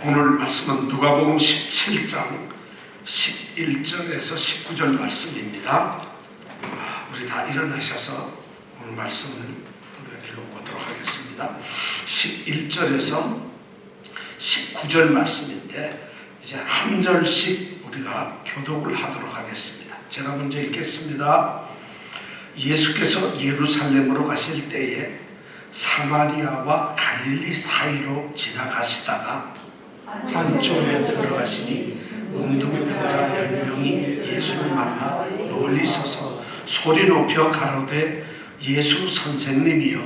오늘 말씀은 누가복음 17장 11절에서 19절 말씀입니다. 우리 다 일어나셔서 오늘 말씀을 읽어보도록 하겠습니다. 11절에서 19절 말씀인데 이제 한 절씩 우리가 교독을 하도록 하겠습니다. 제가 먼저 읽겠습니다. 예수께서 예루살렘으로 가실 때에 사마리아와 갈릴리 사이로 지나가시다가 한쪽에 들어가시니 문둥병자 10명이 예수를 만나 널리 서서 소리 높여 가로되 예수 선생님이여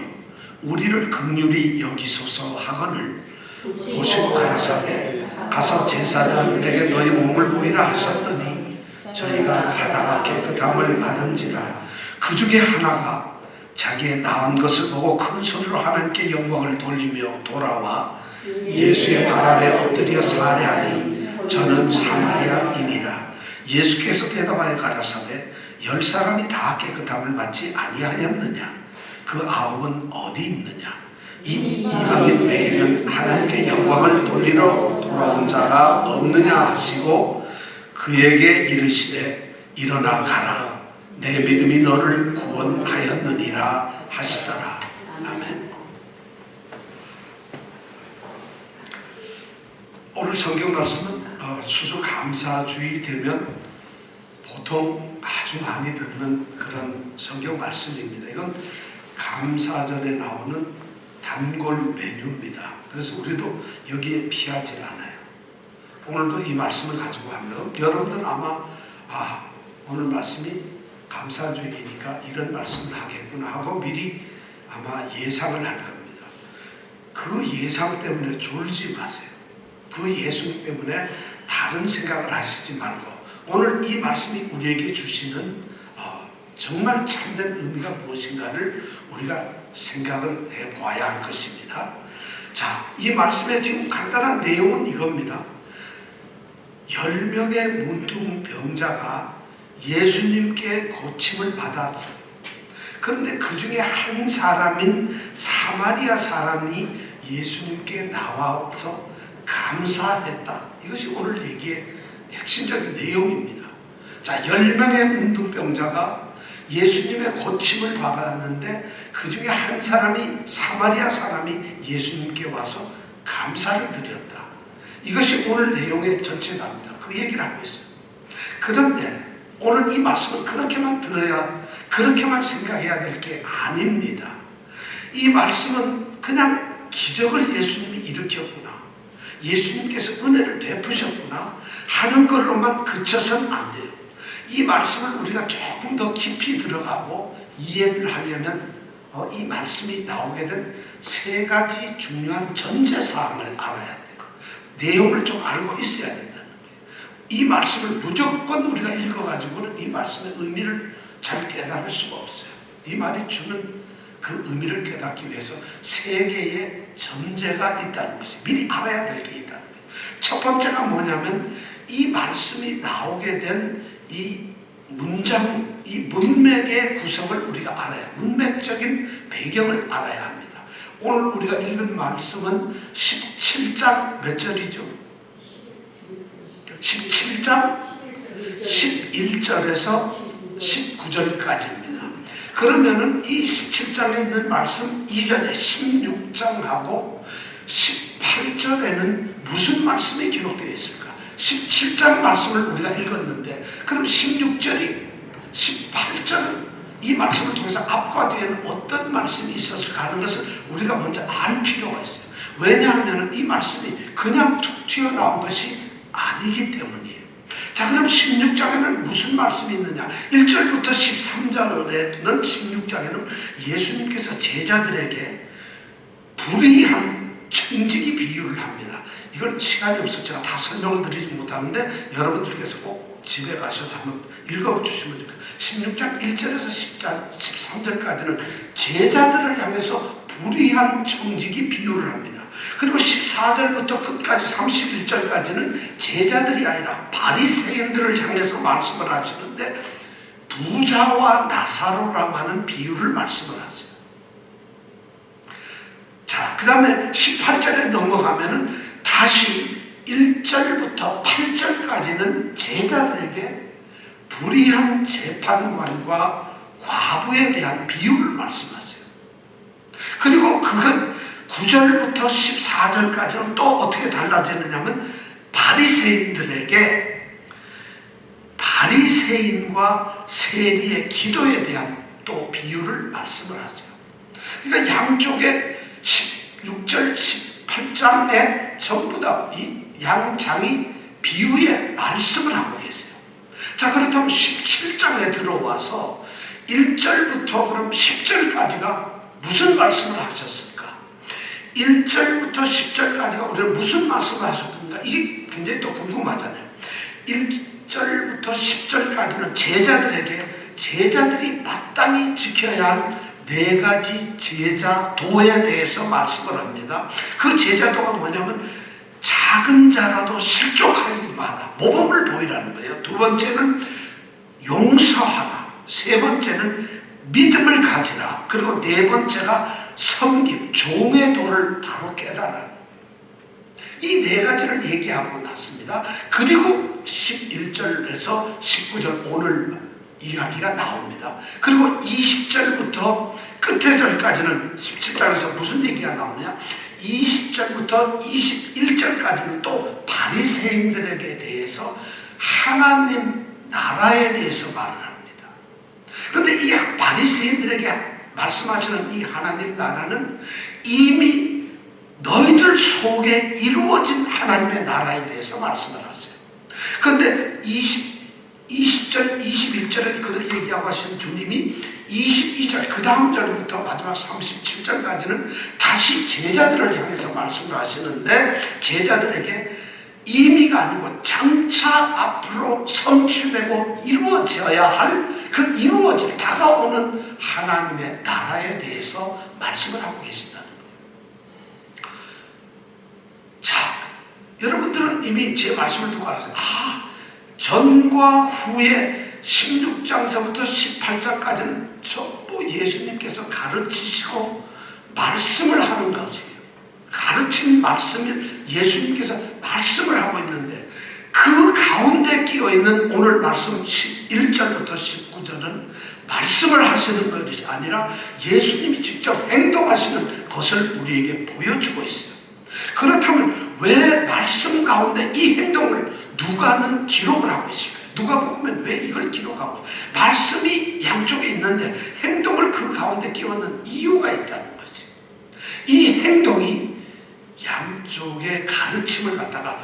우리를 긍휼히 여기소서 하거늘 보시고 가라사대 가서 제사장들에게 너희 몸을 보이라 하셨더니 저희가 가다가 깨끗함을 받은지라. 그 중에 하나가 자기의 나은 것을 보고 큰 소리로 하나님께 영광을 돌리며 돌아와 예수의 발 아래 엎드려 살해하니 저는 사마리아인이라. 예수께서 대답하여 가라사대 10사람이 다 깨끗함을 받지 아니하였느냐? 그 9은 어디 있느냐? 이 이방인 외에는 하나님께 영광을 돌리러 돌아온 자가 없느냐 하시고 그에게 이르시되 일어나 가라. 내 믿음이 너를 구원하였느니라 하시더라. 아멘. 오늘 성경 말씀은 추수감사주의 되면 보통 아주 많이 듣는 그런 성경 말씀입니다. 이건 감사절에 나오는 단골 메뉴입니다. 그래서 우리도 여기에 피하지 않아요. 오늘도 이 말씀을 가지고 하면 여러분들 아마 오늘 말씀이 감사주일이니까 이런 말씀을 하겠구나 하고 미리 아마 예상을 할 겁니다. 그 예상 때문에 졸지 마세요. 그 예수 때문에 다른 생각을 하시지 말고 오늘 이 말씀이 우리에게 주시는 정말 참된 의미가 무엇인가를 우리가 생각을 해보아야 할 것입니다. 자, 이 말씀의 지금 간단한 내용은 이겁니다. 10명의 문둥병자가 예수님께 고침을 받았어요. 그런데 그 중에 한 사람인 사마리아 사람이 예수님께 나와서 감사했다. 이것이 오늘 얘기의 핵심적인 내용입니다. 자, 10명의 문둥병자가 예수님의 고침을 받았는데 그 중에 한 사람이 사마리아 사람이 예수님께 와서 감사를 드렸다. 이것이 오늘 내용의 전체답니다. 그 얘기를 하고 있어요. 그런데 오늘 이 말씀을 그렇게만 들어야 그렇게만 생각해야 될 게 아닙니다. 이 말씀은 그냥 기적을 예수님이 일으켰구나, 예수님께서 은혜를 베푸셨구나 하는 걸로만 그쳐서는 안 돼요. 이 말씀을 우리가 조금 더 깊이 들어가고 이해를 하려면 이 말씀이 나오게 된 3가지 중요한 전제사항을 알아야 돼요. 내용을 좀 알고 있어야 된다는 거예요. 이 말씀을 무조건 우리가 읽어가지고는 이 말씀의 의미를 잘 깨달을 수가 없어요. 이 말이 주는 그 의미를 깨닫기 위해서 3개의 전제가 있다는 것이 미리 알아야 될 게 있다는 거예요. 첫 번째가 뭐냐면 이 말씀이 나오게 된 이 문장, 이 문맥의 구성을 우리가 알아야, 문맥적인 배경을 알아야 합니다. 오늘 우리가 읽은 말씀은 17장 몇 절이죠? 17장 11절에서 19절까지입니다. 그러면은 이 17장에 있는 말씀 이전에 16장하고 18절에는 무슨 말씀이 기록되어 있을까? 17장 말씀을 우리가 읽었는데 그럼 16절이 18절은 이 말씀을 통해서 앞과 뒤에는 어떤 말씀이 있었을까 하는 것을 우리가 먼저 알 필요가 있어요. 왜냐하면 이 말씀이 그냥 툭 튀어나온 것이 아니기 때문이에요. 자, 그럼 16장에는 무슨 말씀이 있느냐? 1절부터 13절에는 16장에는 예수님께서 제자들에게 불의한 청지기 비유를 합니다. 이걸 시간이 없어서 제가 다 설명을 드리지 못하는데 여러분들께서 꼭 집에 가셔서 한번 읽어주시면 돼요. 16장 1절에서 13절까지는 제자들을 향해서 불의한 청지기 비유를 합니다. 그리고 14절부터 끝까지 31절까지는 제자들이 아니라 바리새인들을 향해서 말씀을 하시는데 부자와 나사로라고 하는 비유를 말씀을 하세요. 자, 그 다음에 18절에 넘어가면은 다시 1절부터 8절까지는 제자들에게 불의한 재판관과 과부에 대한 비유를 말씀하세요. 그리고 그건 9절부터 14절까지는 또 어떻게 달라지느냐면 바리새인들에게 바리새인과 세리의 기도에 대한 또 비유를 말씀을 하세요. 그러니까 양쪽에 16절, 18장에 전부 다 이 양장이 비유의 말씀을 하고 계세요. 자, 그렇다면 17장에 들어와서 1절부터 그럼 10절까지가 무슨 말씀을 하셨을까? 1절부터 10절까지가 우리는 무슨 말씀을 하셨던가? 이게 굉장히 또 궁금하잖아요. 1절부터 10절까지는 제자들이 마땅히 지켜야 할 4가지 제자도에 대해서 말씀을 합니다. 그 제자도가 뭐냐면 작은 자라도 실족하지 마라. 모범을 보이라는 거예요. 2번째는 용서하라. 3번째는 믿음을 가지라. 그리고 4번째가 섬김, 종의 도를 바로 깨달아. 이 4가지를 얘기하고 났습니다. 그리고 11절에서 19절 오늘 이야기가 나옵니다. 그리고 20절부터 끝의 절까지는 17장에서 무슨 얘기가 나오냐? 20절부터 21절까지는 또 바리새인들에게 대해서 하나님 나라에 대해서 말을 합니다. 그런데 이 바리새인들에게 말씀하시는 이 하나님 나라는 이미 너희들 속에 이루어진 하나님의 나라에 대해서 말씀을 하세요. 그런데 20절, 21절에 그렇게 얘기하고 하신 주님이 22절, 그 다음 절부터 마지막 37절까지는 다시 제자들을 향해서 말씀을 하시는데 제자들에게 임의가 아니고 장차 앞으로 성취되고 이루어져야 할 그 이루어질 다가오는 하나님의 나라에 대해서 말씀을 하고 계신다는 거예요. 자, 여러분들은 이미 제 말씀을 듣고 알았어요. 전과 후에 16장서부터 18장까지는 전부 예수님께서 가르치시고 말씀을 하는 것이에요. 가르친 말씀을 예수님께서 말씀을 하고 있는데 그 가운데 끼어있는 오늘 말씀 1절부터 19절은 말씀을 하시는 것이 아니라 예수님이 직접 행동하시는 것을 우리에게 보여주고 있어요. 그렇다면 왜 말씀 가운데 이 행동을 누가는 기록을 하고 있을까요? 누가 보면 왜 이걸 기록하고 말씀이 양쪽에 있는데 행동을 그 가운데 끼워넣는 이유가 있다는 거지. 이 행동이 양쪽의 가르침을 갖다가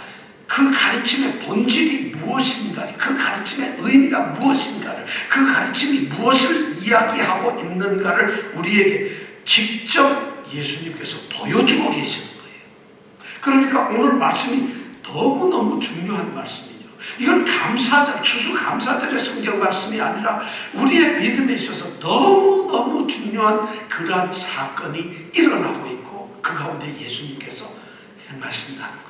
그 가르침의 본질이 무엇인가, 그 가르침의 의미가 무엇인가를, 그 가르침이 무엇을 이야기하고 있는가를 우리에게 직접 예수님께서 보여주고 계시는 거예요. 그러니까 오늘 말씀이 너무너무 중요한 말씀이죠. 이건 추수감사절의 성경 말씀이 아니라 우리의 믿음에 있어서 너무너무 중요한 그러한 사건이 일어나고 있고 그 가운데 예수님께서 행하신다는 거예요.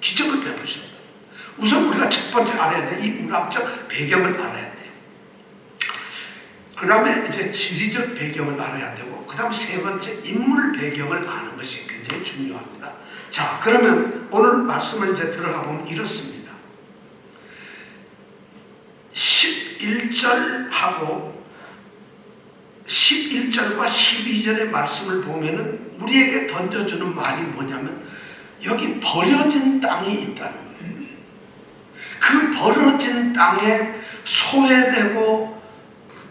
기적을 베푸신다. 우선 우리가 첫 번째 알아야 돼. 이 문학적 배경을 알아야 돼요. 그 다음에 이제 지리적 배경을 알아야 되고 그 다음에 3번째 인물 배경을 아는 것이 굉장히 중요합니다. 자, 그러면 오늘 말씀을 이제 들어가 보면 이렇습니다. 11절하고 11절과 12절의 말씀을 보면은 우리에게 던져주는 말이 뭐냐면 여기 버려진 땅이 있다는 거예요. 그 버려진 땅에 소외되고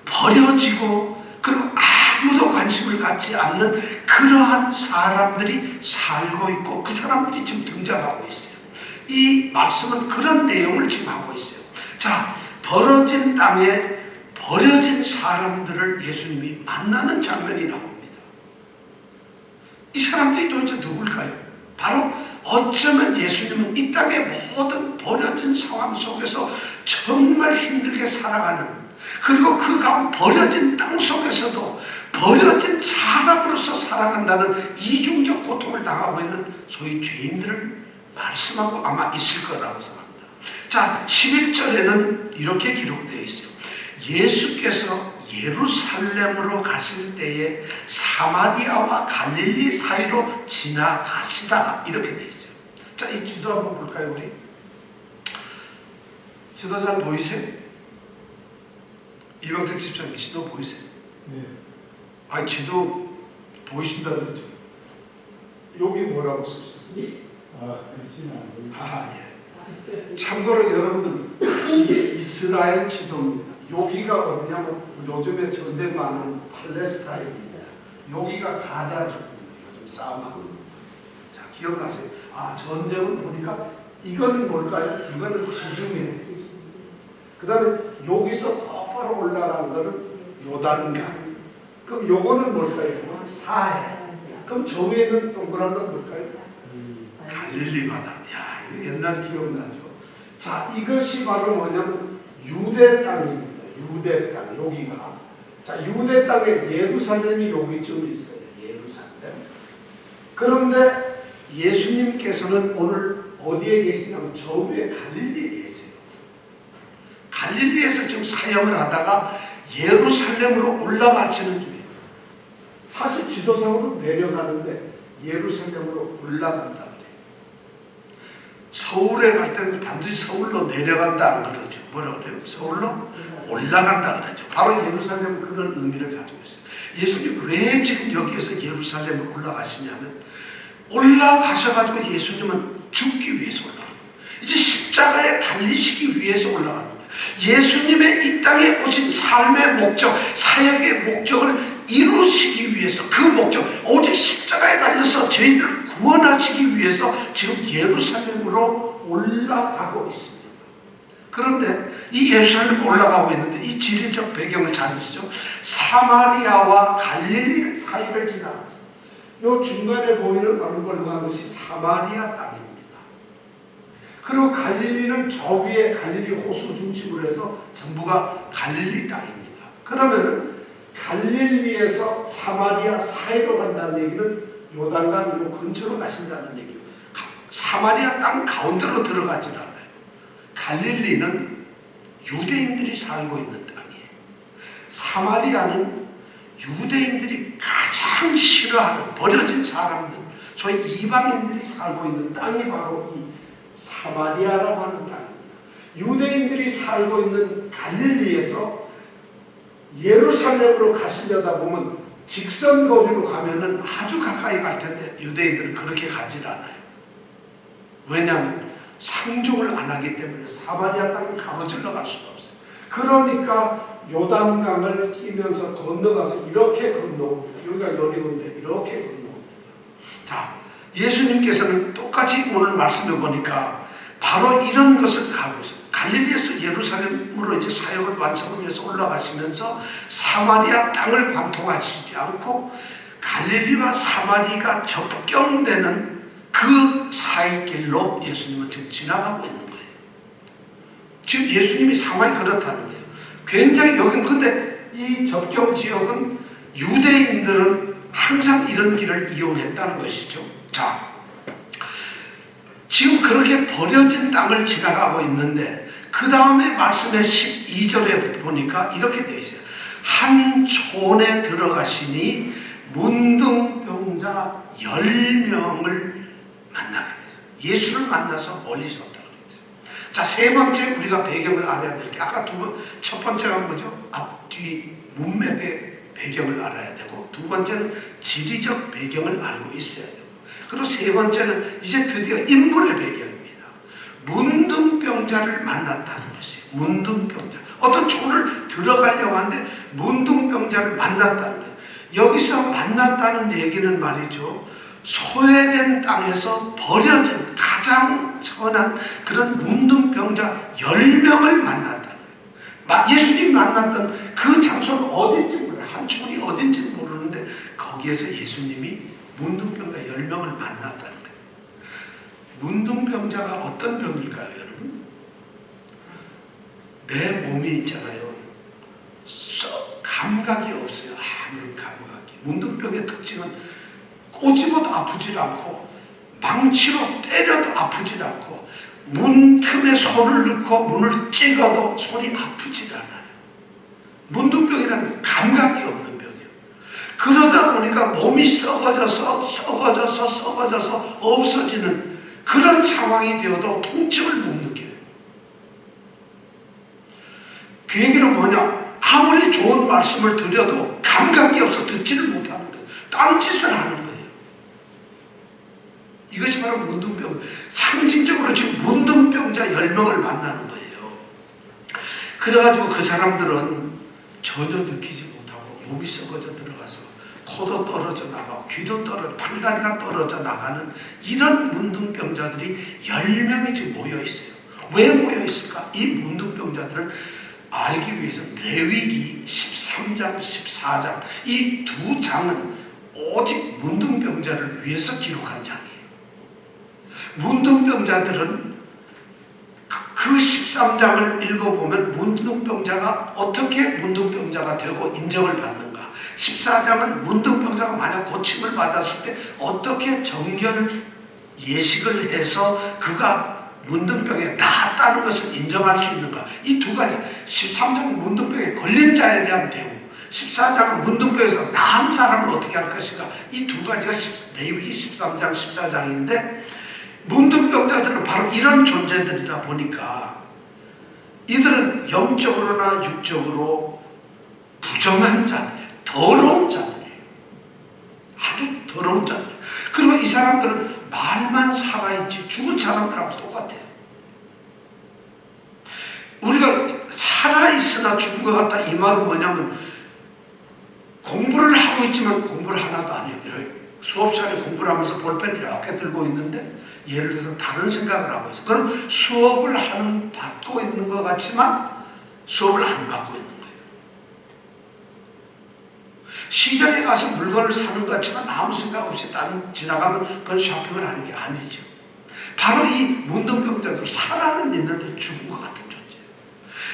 버려지고 그리고 아무도 관심을 갖지 않는 그러한 사람들이 살고 있고 그 사람들이 지금 등장하고 있어요. 이 말씀은 그런 내용을 지금 하고 있어요. 자, 버려진 땅에 버려진 사람들을 예수님이 만나는 장면이 나옵니다. 이 사람들이 도대체 누굴까요? 바로 어쩌면 예수님은 이 땅의 모든 버려진 상황 속에서 정말 힘들게 살아가는, 그리고 그 가운데 버려진 땅 속에서도 버려진 사람으로서 살아간다는 이중적 고통을 당하고 있는 소위 죄인들을 말씀하고 아마 있을 거라고 생각합니다. 자, 11절에는 이렇게 기록되어 있어요. 예수께서 예루살렘으로 가실 때에 사마리아와 갈릴리 사이로 지나가시다가 이렇게 되어 있어요. 자, 이 지도 한번 볼까요, 우리? 지도 잘 보이세요? 이병택 집사님 지도 보이세요? 네. 아니, 지도 보이신다는 거죠? 여기 뭐라고 쓰셨어요? 글씨는 안 보이죠. 예. 참고로 여러분들, 이게 이스라엘 지도입니다. 여기가 어디냐면 요즘에 전쟁 많은 팔레스타인입니다. 여기가 가자 지구입니다. 요즘 싸움하고. 자, 기억나세요? 전쟁은 보니까 이건 뭘까요? 이거는 지중해. 그 다음에 여기서 똑바로 올라간 거는 요단강. 그럼 요거는 뭘까요? 이거는 사해. 그럼 저 위에는 동그란 건 뭘까요? 갈릴리 바다. 야, 이거 옛날 기억나죠? 자, 이것이 바로 뭐냐면 유대 땅입니다. 유대 땅, 여기가. 자, 유대 땅에 예루살렘이 여기쯤 있어요. 예루살렘. 그런데 예수님께서는 오늘 어디에 계시냐면 저 위에 갈릴리에 계세요. 갈릴리에서 지금 사역을 하다가 예루살렘으로 올라가시는 중이에요. 사실 지도상으로 내려가는데 예루살렘으로 올라간다 그래요. 서울에 갈 때는 반드시 서울로 내려간다 안 그러죠. 뭐라 그래요? 서울로 올라간다 그러죠. 바로 예루살렘은 그런 의미를 가지고 있어요. 예수님 왜 지금 여기에서 예루살렘을 올라가시냐면 올라가셔가지고 예수님은 죽기 위해서 올라가는 거예요. 이제 십자가에 달리시기 위해서 올라가는 거예요. 예수님의 이 땅에 오신 삶의 목적, 사역의 목적을 이루시기 위해서, 그 목적, 오직 십자가에 달려서 저희들을 구원하시기 위해서 지금 예루살렘으로 올라가고 있습니다. 그런데 이 예루살렘 올라가고 있는데 이 지리적 배경을 잘 보시죠. 사마리아와 갈릴리 사이를 지나갔어요. 이 중간에 보이는 얼굴한 것이 사마리아 땅입니다. 그리고 갈릴리는 저 위에 갈릴리 호수 중심으로 해서 전부가 갈릴리 땅입니다. 그러면 갈릴리에서 사마리아 사이로 간다는 얘기는 요단강 요 근처로 가신다는 얘기예요. 사마리아 땅 가운데로 들어가지 않아요. 갈릴리는 유대인들이 살고 있는 땅이에요. 사마리아는 유대인들이 가장 싫어하는 버려진 사람들, 소위 이방인들이 살고 있는 땅이 바로 이 사마리아라고 하는 땅입니다. 유대인들이 살고 있는 갈릴리에서 예루살렘으로 가시려다 보면 직선 거리로 가면은 아주 가까이 갈 텐데 유대인들은 그렇게 가질 않아요. 왜냐하면 상종을 안 하기 때문에 사마리아 땅을 가로질러 갈 수가 없어요. 그러니까 요단강을 끼면서 건너가서 이렇게 건너옵니다. 여기가 여리고인데 이렇게 건너옵니다. 자, 예수님께서는 똑같이 오늘 말씀을 보니까 바로 이런 것을 가고 있어요. 갈릴리에서 예루살렘으로 이제 사역을 완성을 위해서 올라가시면서 사마리아 땅을 관통하시지 않고 갈릴리와 사마리가 접경되는 그 사이 길로 예수님은 지금 지나가고 있는 거예요. 지금 예수님이 상황이 그렇다는 거예요. 굉장히 여긴 근데 이 접경 지역은 유대인들은 항상 이런 길을 이용했다는 것이죠. 자, 지금 그렇게 버려진 땅을 지나가고 있는데 그 다음에 말씀의 12절에 보니까 이렇게 되어 있어요. 한 촌에 들어가시니 문둥병자 10명을 만나게 돼요. 예수를 만나서 멀리 있었다고 그랬어요. 자, 세 번째 우리가 배경을 알아야 될 게 아까 첫 번째가 뭐죠? 앞뒤 문맥의 배경을 알아야 되고 두 번째는 지리적 배경을 알고 있어야 되고 그리고 세 번째는 이제 드디어 인물의 배경입니다. 문둥병자를 만났다는 것이에요. 문둥병자. 어떤 촌을 들어가려고 하는데 문둥병자를 만났다는 거예요. 여기서 만났다는 얘기는 말이죠. 소외된 땅에서 버려진 가장 천한 그런 문둥병자 10명을 만났다는 거예요. 예수님이 만났던 그 장소는 어딘지 몰라요. 한 촌이 어딘지 모르는데 거기에서 예수님이 문둥병자 10명을 만났다는 거예요. 문둥병자가 어떤 병일까요, 여러분? 내 몸이 있잖아요. 감각이 없어요. 아무런 감각이. 문둥병의 특징은 꼬집어도 아프질 않고 망치로 때려도 아프질 않고 문 틈에 손을 넣고 문을 찍어도 손이 아프질 않아요. 문둥병이라는 감각이 없는 병이에요. 그러다 보니까 몸이 썩어져서 없어지는 그런 상황이 되어도 통증을 못 느껴요. 그 얘기는 뭐냐? 아무리 좋은 말씀을 드려도 감각이 없어 듣지를 못하는 거예요. 딴짓을 하는 거예요. 이것이 바로 문둥병. 상징적으로 지금 문둥병자 10명을 만나는 거예요. 그래가지고 그 사람들은 전혀 느끼지 못하고 몸이 썩어져 들어가서 코도 떨어져 나가고 귀도 떨어져 팔다리가 떨어져 나가는 이런 문둥병자들이 10명이 지금 모여 있어요. 왜 모여 있을까? 이 문둥병자들을 알기 위해서 레위기 13장, 14장 이 두 장은 오직 문둥병자를 위해서 기록한 장이에요. 문둥병자들은 그 13장을 읽어보면 문둥병자가 어떻게 문둥병자가 되고 인정을 받는가, 14장은 문둥병자가 만약 고침을 받았을 때 어떻게 정결 예식을 해서 그가 문둥병에 나았다는 것을 인정할 수 있는가, 이 두 가지. 13장은 문둥병에 걸린 자에 대한 대우, 14장은 문둥병에서 나은 사람을 어떻게 할 것인가, 이 두 가지가 레위기 13장 14장인데 문둥병자들은 바로 이런 존재들이다 보니까 이들은 영적으로나 육적으로 부정한 자들이에요. 더러운 자들이에요. 아주 더러운 자들. 그리고 이 사람들은 말만 살아있지 죽은 사람들하고 똑같아요. 우리가 살아있으나 죽은 것 같다, 이 말은 뭐냐면 공부를 하고 있지만 공부를 하나도 안 해요. 수업 시간에 공부를 하면서 볼펜을 이렇게 들고 있는데 예를 들어서 다른 생각을 하고 있어요. 그럼 수업을 받고 있는 것 같지만 수업을 안 받고 있는 거예요. 시장에 가서 물건을 사는 것 같지만 아무 생각 없이 지나가면 그건 쇼핑을 하는 게 아니죠. 바로 이 문둥병자들 살아는 있는데 죽은 것 같은 존재예요.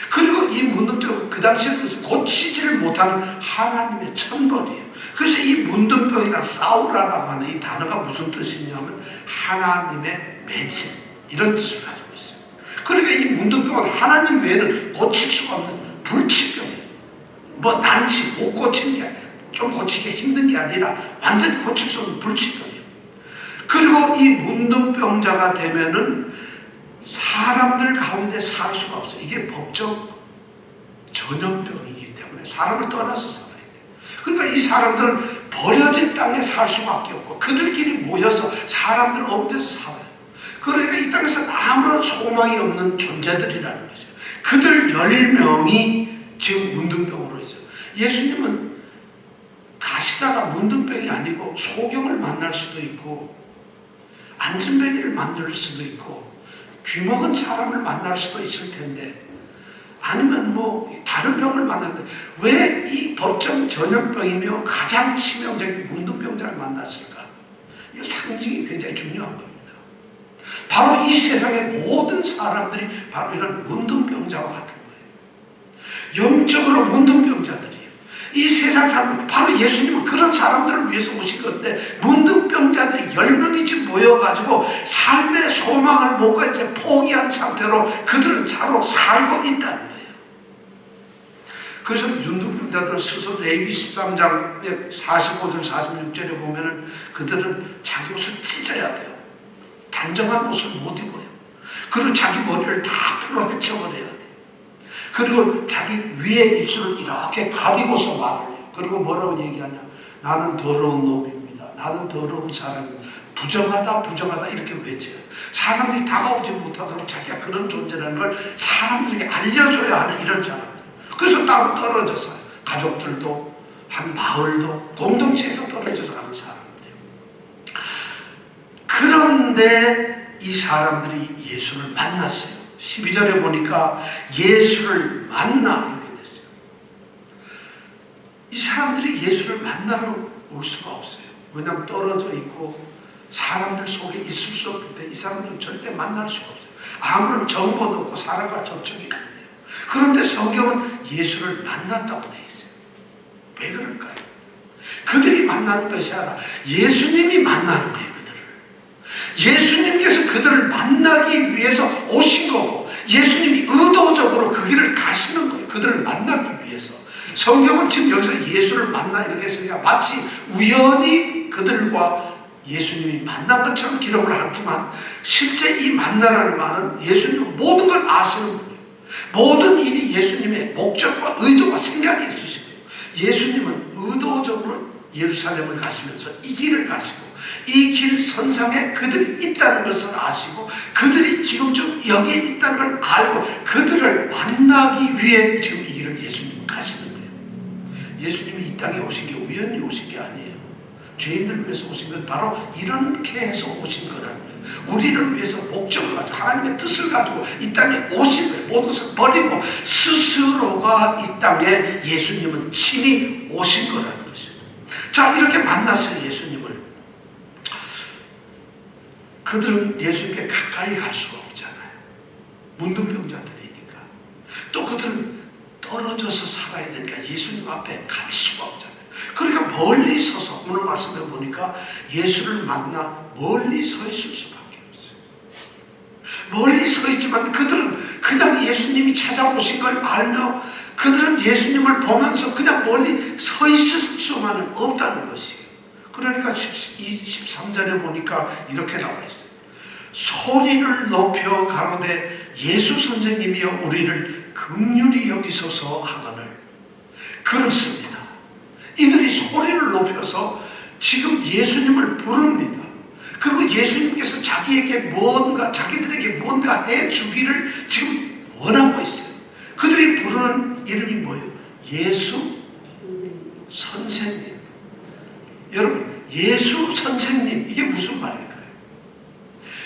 그리고 이 문둥병 그 당시에 고치지를 못하는 하나님의 천벌이에요. 그래서 이 문둥병이나 싸우라라고 하는 이 단어가 무슨 뜻이냐면 하나님의 매진, 이런 뜻을 가지고 있어요. 그러니까 이 문둥병은 하나님 외에는 고칠 수가 없는 불치병이에요. 뭐 난치 못 고치는 게 좀 고치기 힘든 게 아니라 완전히 고칠 수 없는 불치병이에요. 그리고 이 문둥병자가 되면은 사람들 가운데 살 수가 없어요. 이게 법적 전염병이기 때문에 사람을 떠나서 살아야 돼요. 그러니까 이 사람들은 버려진 땅에 살 수밖에 없고 그들끼리 모여서 사람들 엎드려서 살아요. 그러니까 이 땅에서 아무런 소망이 없는 존재들이라는 거죠. 그들 10명이 지금 문둥병으로 있어요. 예수님은 가시다가 문둥병이 아니고 소경을 만날 수도 있고 안진뱅이를 만들 수도 있고 귀먹은 사람을 만날 수도 있을 텐데, 아니면 뭐 다른 병을 만났는데 왜 이 법정 전염병이며 가장 치명적인 문둥병자를 만났을까? 이 상징이 굉장히 중요한 겁니다. 바로 이 세상의 모든 사람들이 바로 이런 문둥병자와 같은 거예요. 영적으로 문둥병자들이에요. 이 세상 사람들, 바로 예수님은 그런 사람들을 위해서 오신 건데 문둥병자들이 10명이 지금 모여가지고 삶의 소망을 못 가지고 이제 포기한 상태로 그들은 자로 살고 있다는 거예요. 그래서 문둥병자들은 스스로 레위기 13장 45절 46절에 보면은 그들은 자기 옷을 찢어야 돼요. 단정한 옷을 못 입어요. 그리고 자기 머리를 다 풀어 헤쳐버려야 돼요. 그리고 자기 위에 입술을 이렇게 가리고서 말을 해요. 그리고 뭐라고 얘기하냐? 나는 더러운 놈입니다. 나는 더러운 사람입니다. 부정하다 이렇게 외쳐요. 사람들이 다가오지 못하도록 자기가 그런 존재라는 걸 사람들에게 알려줘야 하는 이런 사람들. 그래서 따로 떨어져서 가족들도 한 마을도 공동체에서 떨어져서 가는 사람들이에요. 그런데 이 사람들이 예수를 만났어요. 12절에 보니까 예수를 만나 이렇게 됐어요. 이 사람들이 예수를 만나러 올 수가 없어요. 왜냐하면 떨어져 있고 사람들 속에 있을 수 없는데 이 사람들은 절대 만날 수가 없어요. 아무런 정보도 없고 사람과 접촉이 안 돼요. 그런데 성경은 예수를 만났다고 되어 있어요. 왜 그럴까요? 그들이 만나는 것이 아니라 예수님이 만나는 거예요. 예수님께서 그들을 만나기 위해서 오신 거고 예수님이 의도적으로 그 길을 가시는 거예요. 그들을 만나기 위해서. 성경은 지금 여기서 예수를 만나 이렇게 했으니까 마치 우연히 그들과 예수님이 만난 것처럼 기록을 하지만 실제 이 만나라는 말은 예수님은 모든 걸 아시는 분이에요. 모든 일이 예수님의 목적과 의도와 생각이 있으시고요. 예수님은 의도적으로 예루살렘을 가시면서 이 길을 가시고 이 길 선상에 그들이 있다는 것을 아시고 그들이 지금쯤 여기에 있다는 걸 알고 그들을 만나기 위해 지금 이 길을 예수님은 가시는 거예요. 예수님이 이 땅에 오신 게 우연히 오신 게 아니에요. 죄인들을 위해서 오신 건 바로 이렇게 해서 오신 거라는 거예요. 우리를 위해서 목적을 가지고 하나님의 뜻을 가지고 이 땅에 오신 거예요. 모든 것을 버리고 스스로가 이 땅에 예수님은 친히 오신 거라는 것이에요. 자, 이렇게 만났어요. 예수님을. 그들은 예수님께 가까이 갈 수가 없잖아요. 문둥병자들이니까. 또 그들은 떨어져서 살아야 되니까 예수님 앞에 갈 수가 없잖아요. 그러니까 멀리 서서 오늘 말씀에 보니까 예수를 만나 멀리 서 있을 수밖에 없어요. 멀리 서 있지만 그들은 그냥 예수님이 찾아오신 걸 알며 그들은 예수님을 보면서 그냥 멀리 서 있을 수만은 없다는 것이에요. 그러니까 13절에 보니까 이렇게 나와 있어요. 소리를 높여 가로되 예수 선생님이여 우리를 긍휼히 여기소서 하거늘. 그렇습니다. 이들이 소리를 높여서 지금 예수님을 부릅니다. 그리고 예수님께서 자기들에게 뭔가 해주기를 지금 원하고 있어요. 그들이 부르는 이름이 뭐예요? 예수 선생님. 여러분, 예수 선생님, 이게 무슨 말일까요?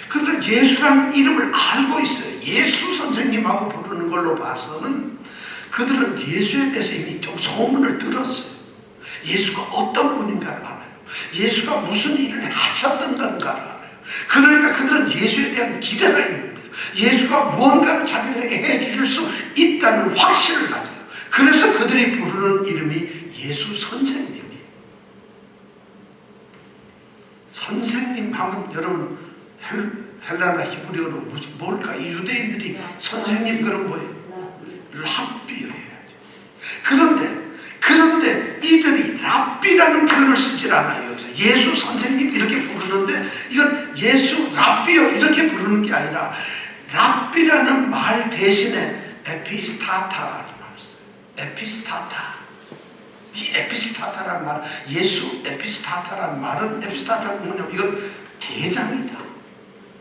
그들은 예수라는 이름을 알고 있어요. 예수 선생님하고 부르는 걸로 봐서는 그들은 예수에 대해서 이미 좀 소문을 들었어요. 예수가 어떤 분인가를 알아요. 예수가 무슨 일을 하셨던 건가를 알아요. 그러니까 그들은 예수에 대한 기대가 있는 거예요. 예수가 무언가를 자기들에게 해주실 수 있다는 확신을 가져요. 그래서 그들이 부르는 이름이 예수 선생님이에요. 선생님 하면 여러분 헬라나 히브리어는 뭘까? 이 유대인들이 선생님 그런 뭐예요? 랍비요 해야죠. 그런데 이들이 랍비라는 표현을 쓰질 않아요. 여기서 예수 선생님 이렇게 부르는데 이건 예수 랍비요 이렇게 부르는 게 아니라 랍비라는 말 대신에 에피스타타라는 말을 써요. 에피스타타. 이 에피스타타라는 말, 예수 에피스타타라는 말은 에피스타타는 뭐냐면 이건 대장이다.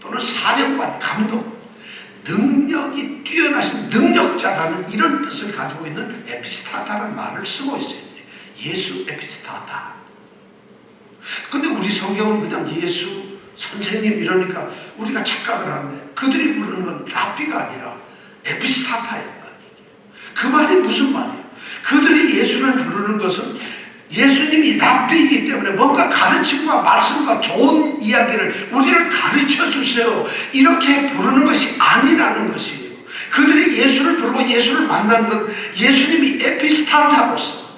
또는 사령관, 감독, 능력이 뛰어나신 능력자라는 이런 뜻을 가지고 있는 에피스타타라는 말을 쓰고 있어요. 예수 에피스타타. 근데 우리 성경은 그냥 예수 선생님 이러니까 우리가 착각을 하는데 그들이 부르는 건 랍비가 아니라 에피스타타였다는 얘기예요. 그 말이 무슨 말이에요? 그들이 예수를 부르는 것은 예수님이 랍비이기 때문에 뭔가 가르침과 말씀과 좋은 이야기를 우리를 가르쳐 주세요. 이렇게 부르는 것이 아니라는 것이에요. 그들이 예수를 부르고 예수를 만나는 건 예수님이 에피스타타로서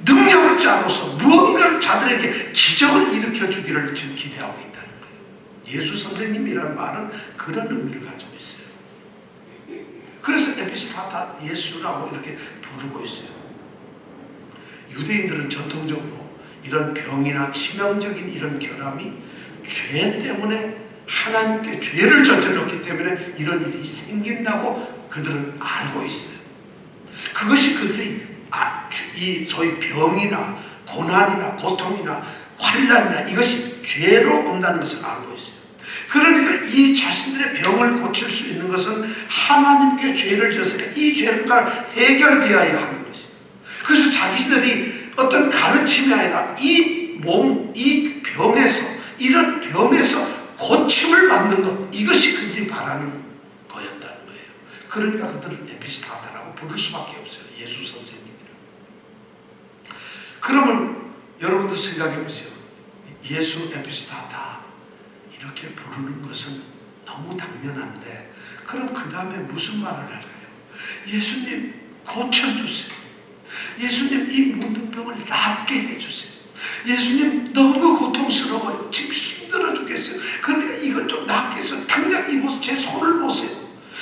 능력자로서 무언가를 자들에게 기적을 일으켜 주기를 지금 기대하고 있다는 거예요. 예수 선생님이라는 말은 그런 의미를 가지고 있어요. 그래서 에피스타타 예수라고 이렇게 부르고 있어요. 유대인들은 전통적으로 이런 병이나 치명적인 이런 결함이 죄 때문에 하나님께 죄를 저질렀기 때문에 이런 일이 생긴다고 그들은 알고 있어요. 그것이 그들이 이 소위 병이나 고난이나 고통이나 환난이나 이것이 죄로 온다는 것을 알고 있어요. 그러니까 이 자신들의 병을 고칠 수 있는 것은 하나님께 죄를 지었으니까 이 죄가 해결되어야 하는 것이에요. 그래서 자기들이 어떤 가르침이 아니라 이 병에서, 이런 병에서 고침을 받는 것, 이것이 그들이 바라는 거였다는 거예요. 그러니까 그들은 에피스타타라고 부를 수밖에 없어요. 예수 선생님이라. 그러면 여러분도 생각해 보세요. 예수 에피스타타 이렇게 부르는 것은 너무 당연한데 그럼 그 다음에 무슨 말을 할까요? 예수님 고쳐주세요. 예수님 이 문둥병을 낫게 해주세요. 예수님 너무 고통스러워요. 지금 힘들어 죽겠어요. 그러니까 이걸 좀 낫게 해서 당장 이 보세요. 제 손을 보세요.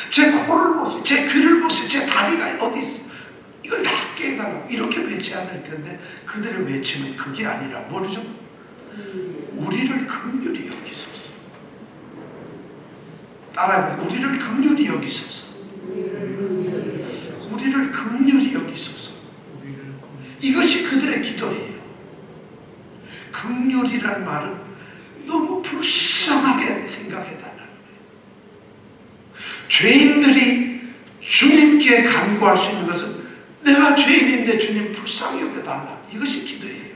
제 코를 보세요. 제 귀를 보세요. 제 다리가 어디 있어요. 이걸 낫게 해달라고 이렇게 외쳐야 될 텐데 그들의 외침은 그게 아니라 뭐죠? 우리를 긍휼히 여기소서. 따라해보세요. 우리를 긍휼히 여기소서. 우리를 긍휼히 여기소서. 이것이 그들의 기도예요. 긍휼이라는 말은 너무 불쌍하게 생각해달라는 거예요. 죄인들이 주님께 간구할 수 있는 것은 내가 죄인인데 주님 불쌍히 여겨달라. 이것이 기도예요.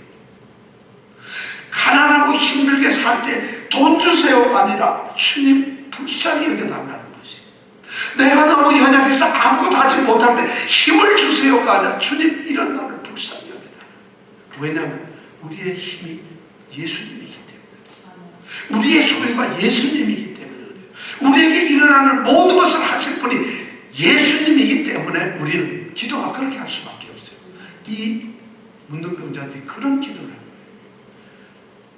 가난하고 힘들게 살 때 돈 주세요가 아니라 주님 불쌍히 여겨달라는 것이. 내가 너무 연약해서 아무것도 하지 못할 때 힘을 주세요가 아니라 주님 이런 나를 불쌍히 여겨달라. 왜냐하면 우리의 힘이 예수님이기 때문에, 우리의 소리가 예수님이기 때문에, 우리에게 일어나는 모든 것을 하실 분이 예수님이기 때문에 우리는 기도가 그렇게 할 수밖에 없어요. 이 문둥병자들이 그런 기도를 합니다.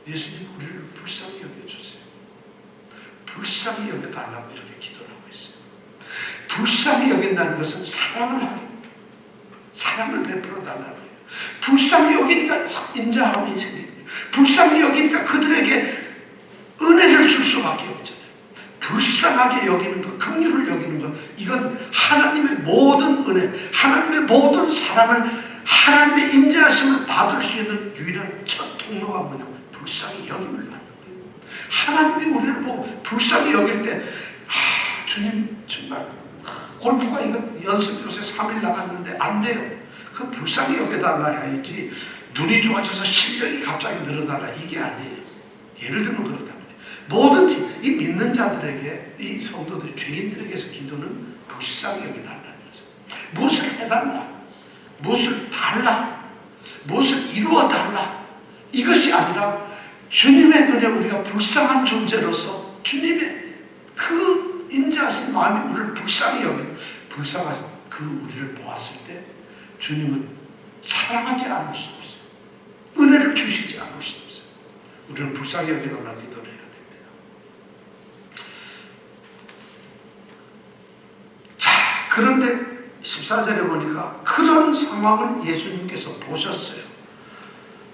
예수님 우리를 불쌍히 여겨주세요. 불쌍히 여겨달라고 이렇게 기도를 하고 있어요. 불쌍히 여긴다는 것은 사랑을 하는, 사랑을 베풀어 달라는 거예요. 불쌍히 여기니까 인자함이 생깁니다. 불쌍히 여기니까 그들에게 은혜를 줄 수밖에 없잖아요. 불쌍하게 여기는 것, 긍휼을 여기는 것, 이건 하나님의 모든 은혜, 하나님의 모든 사랑을, 하나님의 인자하심을 받을 수 있는 유일한 첫 통로가 뭐냐면 불쌍히 여김을 받는 거예요. 하나님이 우리를 보고 불쌍히 여길 때 주님 정말 골프가 이거 연습 요새 3일 나갔는데 안 돼요. 그 불쌍히 여겨달라 해야지 눈이 좋아져서 실력이 갑자기 늘어달라 이게 아니에요. 예를 들면 그렇다. 뭐든지 이 믿는 자들에게, 이 성도들, 죄인들에게서 기도는 불쌍히 여겨달라는 거죠. 무엇을 해달라, 무엇을 달라, 무엇을 이루어달라, 이것이 아니라 주님의 눈에 우리가 불쌍한 존재로서 주님의 그 인자하신 마음이 우리를 불쌍히 여기는, 불쌍하신 그 우리를 보았을 때 주님은 사랑하지 않을 수 없어요. 은혜를 주시지 않을 수 없어요. 우리는 불쌍히 여겨달라고 기도를 해야 됩니다. 자, 그런데 14절에 보니까 그런 상황을 예수님께서 보셨어요.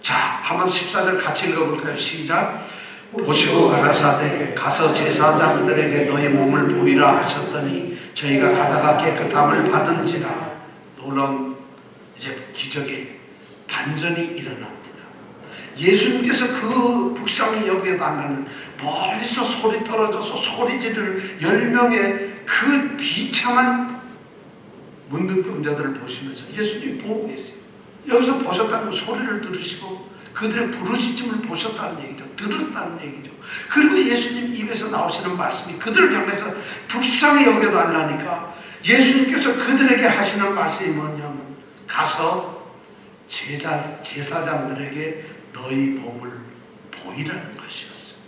자, 한번 14절 같이 읽어볼까요? 시작. 보시고 가라사대 가서 제사장들에게 너의 몸을 보이라 하셨더니 저희가 가다가 깨끗함을 받은지라. 놀라운 이제 기적의 반전이 일어납니다. 예수님께서 그 불쌍히 여겨달라는 멀리서 소리 떨어져서 소리 지르는 10명의 그 비참한 문둥병자들을 보시면서 예수님이 보고 계세요. 여기서 보셨다는 소리를 들으시고 그들의 부르짖음을 보셨다는 얘기죠. 들었다는 얘기죠. 그리고 예수님 입에서 나오시는 말씀이 그들을 향해서 불쌍히 여겨달라니까 예수님께서 그들에게 하시는 말씀이 뭐냐면 가서 제사장들에게 너희 몸을 보이라는 것이었어요.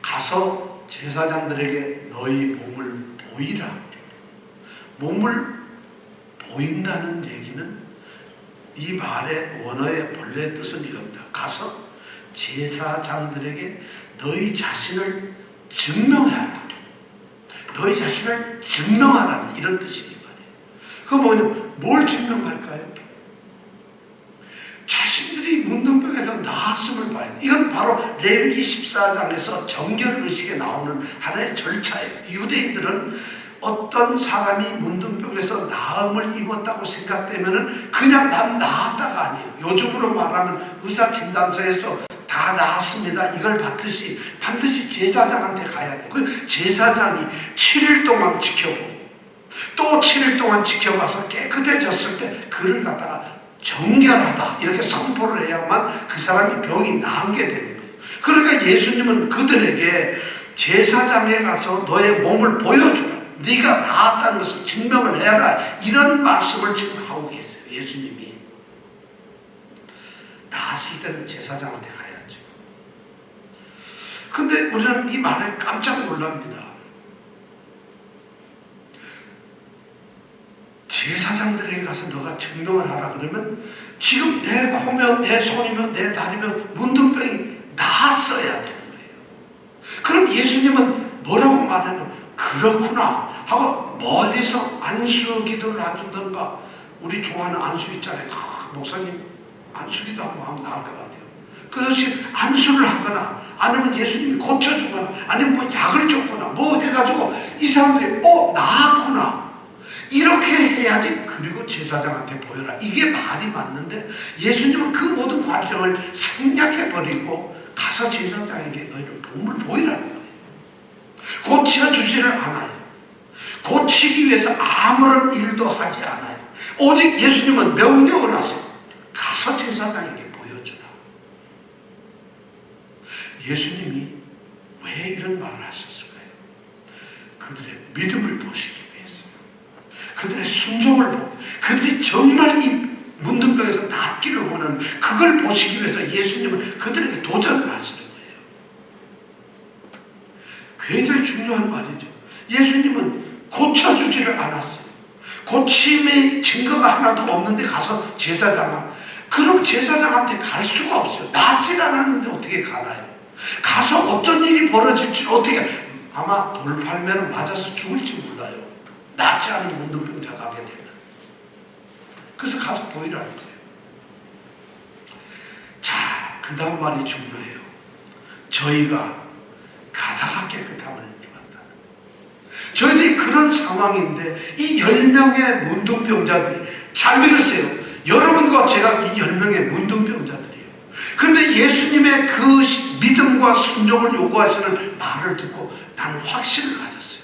가서 제사장들에게 너희 몸을 보이라. 몸을 보인다는 얘기는 이 말의 원어의 본래 뜻은 이겁니다. 가서 제사장들에게 너희 자신을 증명하라. 너희 자신을 증명하라는 이런 뜻이란 말이에요. 그거 뭐냐면 뭘 증명할까요? 자신들이 문둥병에서 나았음을 봐야 돼. 이건 바로 레위기 14장에서 정결의식에 나오는 하나의 절차예요. 유대인들은 어떤 사람이 문둥병에서 나음을 입었다고 생각되면은 그냥 난 나았다가 아니에요. 요즘으로 말하면 의사진단서에서 다 나았습니다. 이걸 받듯이 반드시 제사장한테 가야 돼요. 그 제사장이 7일 동안 지켜보고 또 7일 동안 지켜봐서 깨끗해졌을 때 그를 갖다가 정결하다 이렇게 선포를 해야만 그 사람이 병이 나은 게 되는 거예요. 그러니까 예수님은 그들에게 제사장에 가서 너의 몸을 보여주라. 네가 나았다는 것을 증명을 해라. 이런 말씀을 지금 하고 계세요. 예수님이. 나았을 때는 제사장한테 가야죠. 근데 우리는 이 말에 깜짝 놀랍니다. 제사장들에게 가서 너가 증명을 하라 그러면 지금 내 코며 내 손이며 내 다리며 문둥병이 나았어야 되는 거예요. 그럼 예수님은 뭐라고 말하는 그렇구나 하고 멀리서 안수기도를 하든가 우리 좋아하는 안수 있잖아요. 목사님 안수기도 하고 하면 나을 것 같아요. 그것이 안수를 하거나 아니면 예수님이 고쳐주거나 아니면 뭐 약을 줬거나 뭐 해가지고 이 사람들이 나았구나 이렇게 해야지. 그리고 제사장한테 보여라. 이게 말이 맞는데 예수님은 그 모든 과정을 생략해버리고 가서 제사장에게 너희는 몸을 보이라는 거예요. 고쳐주지를 않아요. 고치기 위해서 아무런 일도 하지 않아요. 오직 예수님은 명령을 하세요. 가서 제사장에게 보여주라. 예수님이 왜 이런 말을 하셨을까요? 그들의 믿음을 보시기 위해서, 그들의 순종을 보고, 그들이 정말 이 문둥병에서 낫기를 원하는 그걸 보시기 위해서 예수님은 그들에게 도전을 하시는 거예요. 굉장히 중요한 말이죠. 예수님은 고쳐주지를 않았어요. 고침의 증거가 하나도 없는데 가서 그럼 제사장한테 갈 수가 없어요. 낫질 않았는데 어떻게 가나요? 가서 어떤 일이 벌어질지 어떻게, 아마 돌팔매로 맞아서 죽을지 몰라요. 낫지 않은 문둥병자 가게 되면. 그래서 가서 보이라는 거예요. 자, 그 다음 말이 중요해요. 저희가 가다가 깨끗함을 입었다. 저희들이 그런 상황인데 이 10명의 문둥병자들이, 잘 들으세요. 여러분과 제가 이 10명의 문둥병자들이에요. 그런데 예수님의 그 믿음과 순종을 요구하시는 말을 듣고 나는 확신을 가졌어요.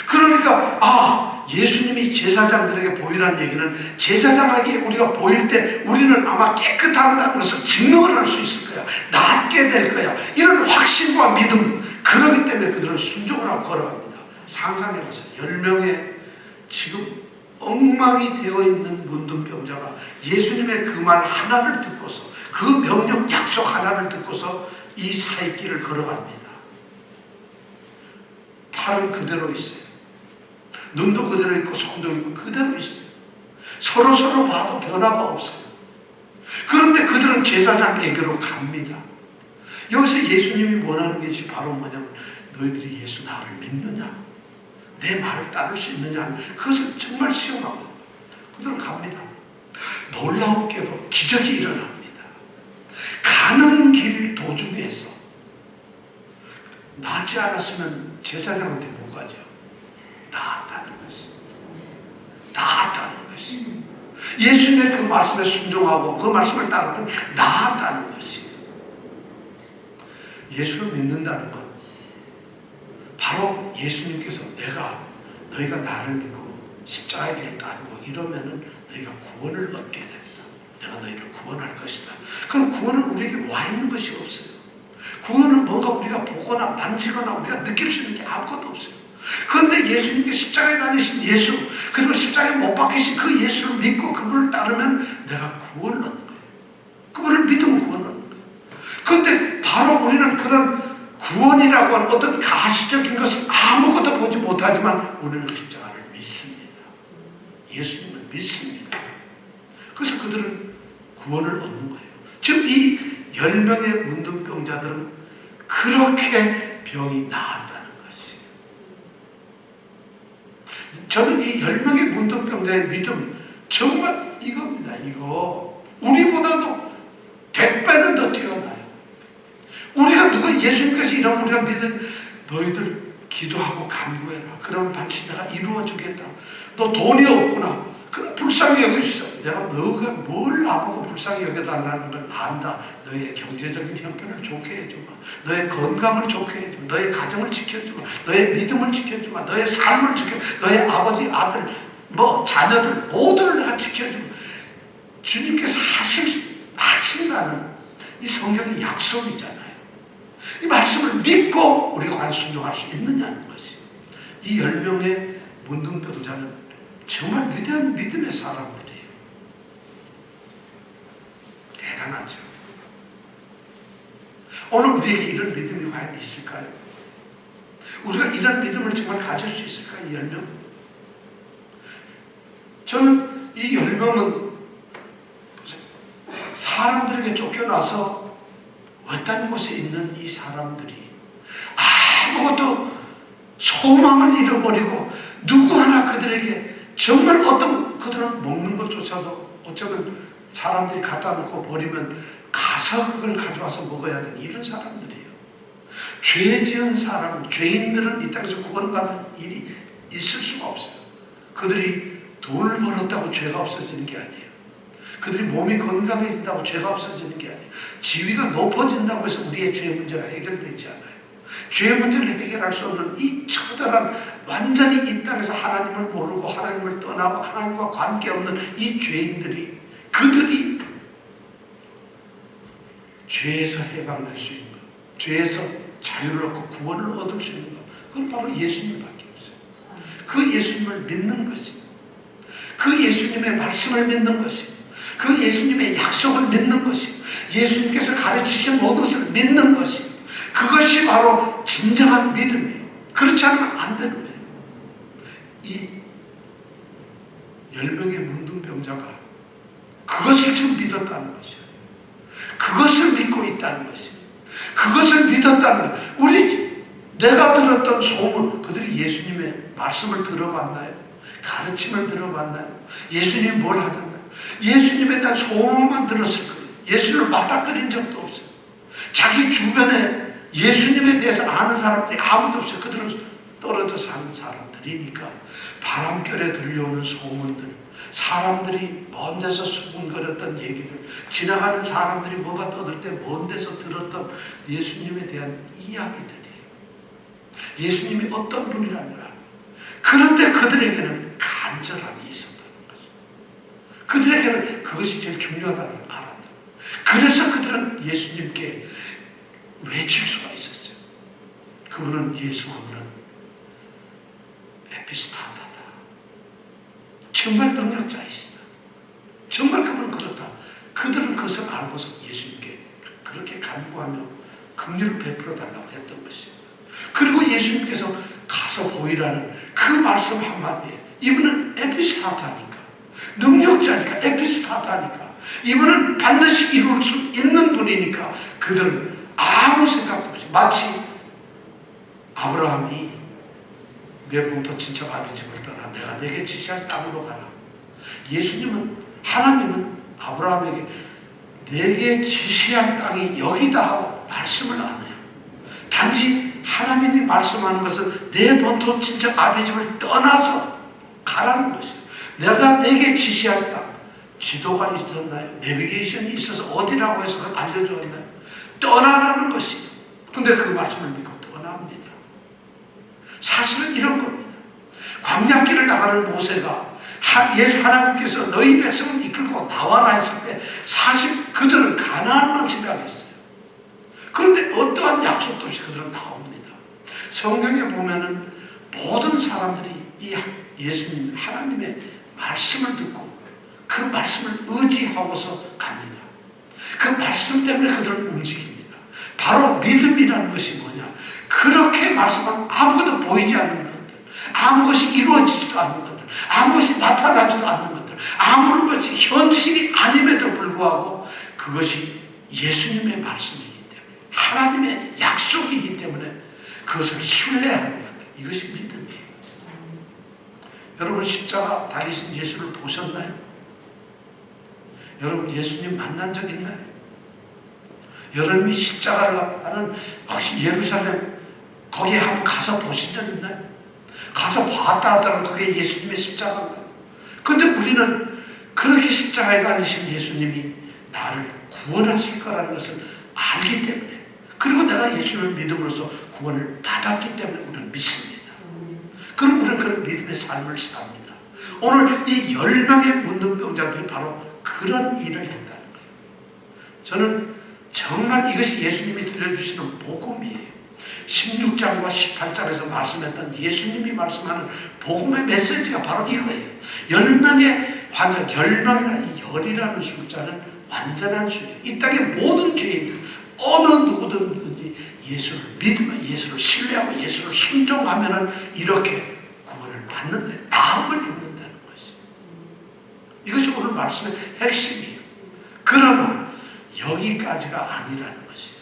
그러니까 예수님이 제사장들에게 보이라는 얘기는 제사장에게 우리가 보일 때 우리는 아마 깨끗하다는 것을 증명을 할 수 있을 거야. 낫게 될 거야. 이런 확신과 믿음, 그렇기 때문에 그들은 순종을 하고 걸어갑니다. 상상해보세요. 10명의 지금 엉망이 되어 있는 문둥병자가 예수님의 그 말 하나를 듣고서, 그 명령 약속 하나를 듣고서 이 사이길을 걸어갑니다. 팔은 그대로 있어요. 눈도 그대로 있고 손도 있고 그대로 있어요. 서로 봐도 변화가 없어요. 그런데 그들은 제사장에게로 갑니다. 여기서 예수님이 원하는 것이 바로 뭐냐면, 너희들이 예수 나를 믿느냐, 내 말을 따를 수 있느냐, 그것을 정말 시험하고 그들은 갑니다. 놀라웠게도 기적이 일어납니다. 가는 길 도중에서 낫지 않았으면 제사장한테 못 가죠. 나았다는 것이. 나았다는 것이. 예수님의 그 말씀에 순종하고 그 말씀을 따르던 나았다는 것이. 예수를 믿는다는 것, 바로 예수님께서 너희가 나를 믿고 십자가의 길을 따르고 이러면은 너희가 구원을 얻게 된다. 내가 너희를 구원할 것이다. 그럼 구원은 우리에게 와 있는 것이 없어요. 구원은 뭔가 우리가 보거나 만지거나 우리가 느낄 수 있는 게 아무것도 없어요. 그런데 예수님께 십자가에 달리신 예수, 그리고 십자가에 못 박히신 그 예수를 믿고 그분을 따르면 내가 구원을 얻는 거예요. 그분을 믿으면 구원을 얻는 거예요. 그런데 바로 우리는 그런 구원이라고 하는 어떤 가시적인 것을 아무것도 보지 못하지만 우리는 그 십자가를 믿습니다. 예수님을 믿습니다. 그래서 그들은 구원을 얻는 거예요. 즉 이 10명의 문둥병자들은 그렇게 병이 나았다는 것이에요. 저는 이 10명의 문둥병자의 믿음, 정말 이겁니다. 이거 우리보다도 100배는 더 뛰어나요. 우리가 누가 예수님께서 이런 우리가 믿은, 너희들 기도하고 간구해라. 그러면 반드시 내가 이루어주겠다. 너 돈이 없구나. 그럼 불쌍히 여겨주세요. 내가 너가 뭘 나보고 불쌍히 여겨달라는 걸 안다. 너의 경제적인 형편을 좋게 해주마. 너의 건강을 좋게 해주마. 너의 가정을 지켜주마. 너의 믿음을 지켜주마. 너의 삶을 지켜주마. 너의 아버지, 아들, 자녀들 모두를 다 지켜주마. 주님께서 하신다는 이 성경의 약속이잖아요. 이 말씀을 믿고 우리가 과연 순종할 수 있느냐는 것이. 이 10명의 문둥병자는 정말 위대한 믿음의 사람들이에요. 대단하죠. 오늘 우리에게 이런 믿음이 과연 있을까요? 우리가 이런 믿음을 정말 가질 수 있을까요? 이 10명? 저는 이 10명은 사람들에게 쫓겨나서 어떤 곳에 있는 이 사람들이 아무것도 소망을 잃어버리고 누구 하나 그들에게 정말 그들은 먹는 것조차도 어쩌면 사람들이 갖다 놓고 버리면 가서 그걸 가져와서 먹어야 되는 이런 사람들이에요. 죄 지은 사람은, 죄인들은 이 땅에서 구원받을 일이 있을 수가 없어요. 그들이 돈을 벌었다고 죄가 없어지는 게 아니에요. 그들이 몸이 건강해진다고 죄가 없어지는 게 아니에요. 지위가 높아진다고 해서 우리의 죄 문제가 해결되지 않아요. 죄 문제를 해결할 수 없는 이 처절한, 완전히 이 땅에서 하나님을 모르고 하나님을 떠나고 하나님과 관계없는 이 죄인들이, 그들이 죄에서 해방될 수 있는 것, 죄에서 자유를 얻고 구원을 얻을 수 있는 것, 그건 바로 예수님밖에 없어요. 그 예수님을 믿는 것이, 그 예수님의 말씀을 믿는 것이, 그 예수님의 약속을 믿는 것이, 예수님께서 가르치신 모든 것을 믿는 것이, 그것이 바로 진정한 믿음이에요. 그렇지 않으면 안 되는 거예요. 이 10명의 문둥병자가 그것을 지금 믿었다는 것이에요. 그것을 믿고 있다는 것이에요. 그것을 믿었다는 것. 내가 들었던 소문, 그들이 예수님의 말씀을 들어봤나요? 가르침을 들어봤나요? 예수님이 뭘 하셨나요? 예수님에 대한 소문만 들었을 거예요. 예수님을 맞닥뜨린 적도 없어요. 자기 주변에 예수님에 대해서 아는 사람들이 아무도 없어요. 그들은 떨어져 사는 사람들이니까 바람결에 들려오는 소문들, 사람들이 먼 데서 수군거렸던 얘기들, 지나가는 사람들이 뭐가 떠들 때 먼 데서 들었던 예수님에 대한 이야기들이에요. 예수님이 어떤 분이라는 걸 알아요. 그런데 그들에게는 간절함이 있었다는 거죠. 그들에게는 그것이 제일 중요하다는 걸 알았다. 그래서 그들은 예수님께 외칠 수가 있었어요. 그분은 그분은 에피스타다다. 정말 능력자이시다. 정말 그분은 그렇다. 그들은 그것을 알고서 예수님께 그렇게 간구하며 긍휼을 베풀어 달라고 했던 것입니다. 그리고 예수님께서 가서 보이라는 그 말씀 한마디에, 이분은 에피스타다니까, 능력자니까, 에피스타다니까, 이분은 반드시 이룰 수 있는 분이니까 그들은 아무 생각도 없이, 마치 아브라함이 내 본토 친척 아비 집을 떠나 내가 내게 지시할 땅으로 가라. 예수님은, 하나님은 아브라함에게 내게 지시할 땅이 여기다 하고 말씀을 안 해요. 단지 하나님이 말씀하는 것은 내 본토 친척 아비 집을 떠나서 가라는 것이에요. 내가 내게 지시할 땅, 지도가 있었나요? 내비게이션이 있어서 어디라고 해서 그걸 알려주었나요? 떠나라는 것이에요. 근데 그 말씀을 믿고 떠납니다. 사실은 이런 겁니다. 광야길을 나가는 모세가 하나님께서 너희 백성을 이끌고 나와라 했을 때 사실 그들은 가나안만 생각했어요. 그런데 어떠한 약속도 없이 그들은 나옵니다. 성경에 보면은 모든 사람들이 이 예수님, 하나님의 말씀을 듣고 그 말씀을 의지하고서 갑니다. 그 말씀 때문에 그들은 움직입니다. 바로 믿음이라는 것이 뭐냐? 그렇게 말씀하면 아무것도 보이지 않는 것들, 아무 것이 이루어지지도 않는 것들, 아무 것이 나타나지도 않는 것들, 아무런 것이 현실이 아님에도 불구하고 그것이 예수님의 말씀이기 때문에, 하나님의 약속이기 때문에 그것을 신뢰하는 것, 이것이 믿음이에요. 여러분, 십자가 달리신 예수를 보셨나요? 여러분, 예수님 만난 적 있나요? 여러분이 십자가를 하는 혹시 예루살렘 거기에 한번 가서 보신 적 있나요? 가서 봤다 하더라도 그게 예수님의 십자가인가요? 근데 우리는 그렇게 십자가에 달리신 예수님이 나를 구원하실 거라는 것을 알기 때문에, 그리고 내가 예수님을 믿음으로써 구원을 받았기 때문에 우리는 믿습니다. 그리고 우리는 그런 믿음의 삶을 삽니다. 오늘 이 10명의 문둥병자들이 바로 그런 일을 했다는 거예요. 저는 정말 이것이 예수님이 들려주시는 복음이에요. 16장과 18장에서 말씀했던 예수님이 말씀하는 복음의 메시지가 바로 이거예요. 10명의 환자, 10명이라는 이 열이라는 숫자는 완전한 수예요. 이 땅의 모든 죄인들, 어느 누구든지 예수를 믿으면, 예수를 신뢰하고 예수를 순종하면 이렇게 구원을 받는다, 나음을 입는다는 것이에요. 이것이 오늘 말씀의 핵심이에요. 그러나 여기까지가 아니라는 것이에요.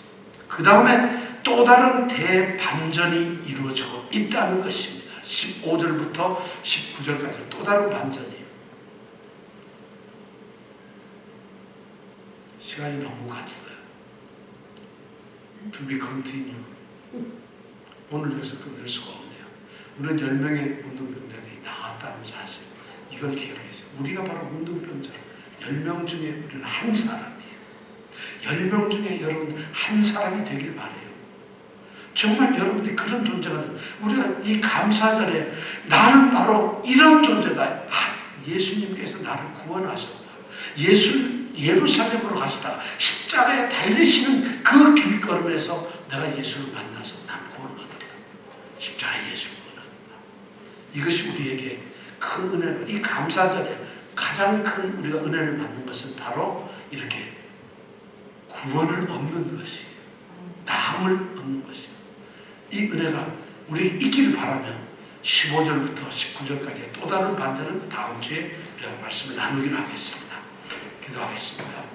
그 다음에 또 다른 대반전이 이루어지고 있다는 것입니다. 15절부터 19절까지 또 다른 반전이에요. 시간이 너무 갔어요. To be continue. 오늘 여기서 끝낼 수가 없네요. 우리는 10명의 운동병들이 나왔다는 사실, 이걸 기억해주세요. 우리가 바로 운동병자. 10명 중에 우리는 한 사람이에요. 10명 중에 여러분 한 사람이 되길 바라요. 정말 여러분들이 그런 존재가 돼. 우리가 이 감사절에 나는 바로 이런 존재다. 예수님께서 나를 구원하셨다. 예루살렘으로 가시다가 십자가에 달리시는 그 길걸음에서 내가 예수를 만나서 난 구원을 얻었다. 십자가에 예수를 구원받았다. 이것이 우리에게 큰 은혜로, 이 감사절에 가장 큰 우리가 은혜를 받는 것은 바로 이렇게 구원을 얻는 것이에요. 나음을 얻는 것이에요. 이 은혜가 우리에게 있기를 바라며 15절부터 19절까지 또 다른 반절은 다음 주에 우리가 말씀을 나누기로 하겠습니다. 기도하겠습니다.